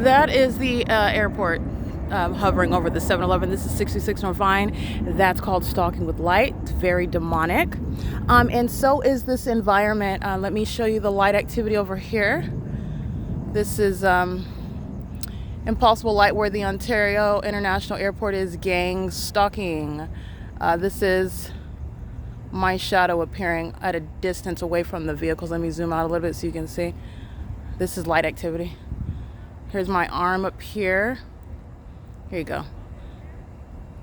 That is the airport hovering over the 7-Eleven. This is 66 North Vine. That's called Stalking with Light. It's very demonic. And so is this environment. Let me show you the light activity over here. This is Impossible Light where the Ontario International Airport is gang stalking. This is my shadow appearing at a distance away from the vehicles. Let me zoom out a little bit so you can see. This is light activity. Here's my arm up here. Here you go.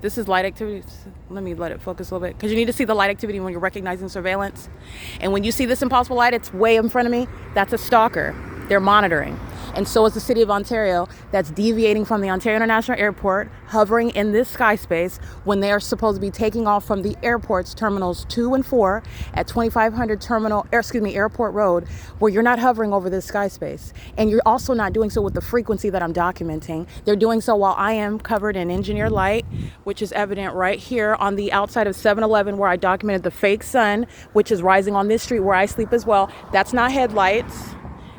This is light activity. Let me let it focus a little bit, because you need to see the light activity when you're recognizing surveillance. And when you see this impossible light, it's way in front of me. That's a stalker. They're monitoring. And so is the city of Ontario, that's deviating from the Ontario International Airport, hovering in this sky space when they are supposed to be taking off from the airport's terminals 2 and 4 at 2500 Airport Road, where you're not hovering over this sky space. And you're also not doing so with the frequency that I'm documenting. They're doing so while I am covered in engineered light, which is evident right here on the outside of 7-Eleven, where I documented the fake sun, which is rising on this street where I sleep as well. That's not headlights.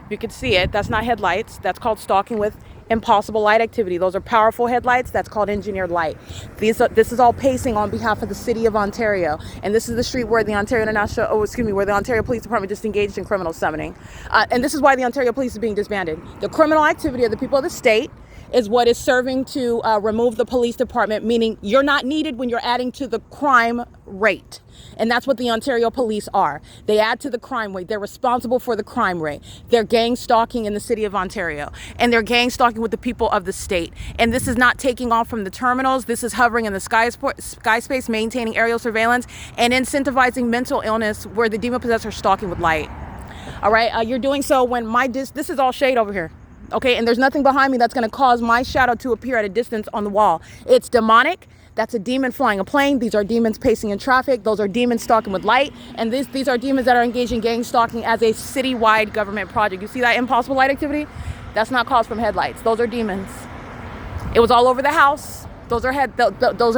You can see it. That's not headlights. That's called stalking with impossible light activity. Those are powerful headlights. That's called engineered light. This is all pacing on behalf of the city of Ontario. And this is the street where the Ontario where the Ontario Police Department just engaged in criminal summoning. And this is why the Ontario Police is being disbanded. The criminal activity of the people of the state is what is serving to remove the police department, meaning you're not needed when you're adding to the crime rate. And that's what the Ontario police are. They add to the crime rate. They're responsible for the crime rate. They're gang stalking in the city of Ontario. And they're gang stalking with the people of the state. And this is not taking off from the terminals. This is hovering in the sky space, maintaining aerial surveillance, and incentivizing mental illness where the demon-possessed are stalking with light. All right, you're doing so when this is all shade over here. Okay, and there's nothing behind me that's going to cause my shadow to appear at a distance on the wall. It's demonic. That's a demon flying a plane. These are demons pacing in traffic. Those are demons stalking with light. And these are demons that are engaged in gang stalking as a citywide government project. You see that impossible light activity? That's not caused from headlights. Those are demons. It was all over the house. Those are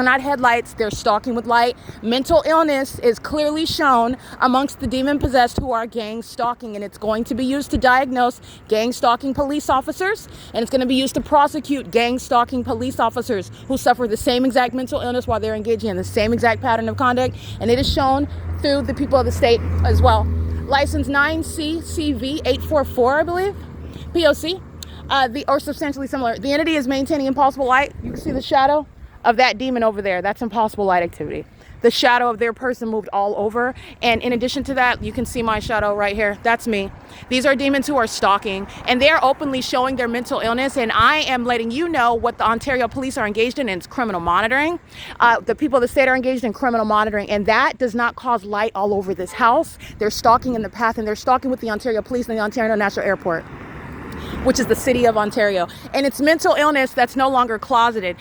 not headlights. They're stalking with light. Mental illness is clearly shown amongst the demon-possessed who are gang stalking, and it's going to be used to diagnose gang stalking police officers, and it's going to be used to prosecute gang stalking police officers who suffer the same exact mental illness while they're engaging in the same exact pattern of conduct, and it is shown through the people of the state as well. License 9CCV844, I believe, P.O.C. Or substantially similar. The entity is maintaining impossible light. You can see the shadow of that demon over there. That's impossible light activity. The shadow of their person moved all over. And in addition to that, you can see my shadow right here. That's me. These are demons who are stalking, and they're openly showing their mental illness. And I am letting you know what the Ontario police are engaged in, and it's criminal monitoring. The people of the state are engaged in criminal monitoring, and that does not cause light all over this house. They're stalking in the path, and they're stalking with the Ontario police and the Ontario National Airport, which is the city of Ontario. And it's mental illness that's no longer closeted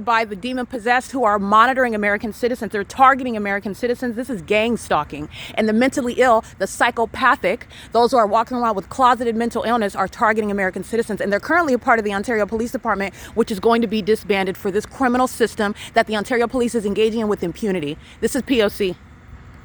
by the demon-possessed who are monitoring American citizens. They're targeting American citizens. This is gang stalking. And the mentally ill, the psychopathic, those who are walking around with closeted mental illness are targeting American citizens. And they're currently a part of the Ontario Police Department, which is going to be disbanded for this criminal system that the Ontario Police is engaging in with impunity. This is P.O.C.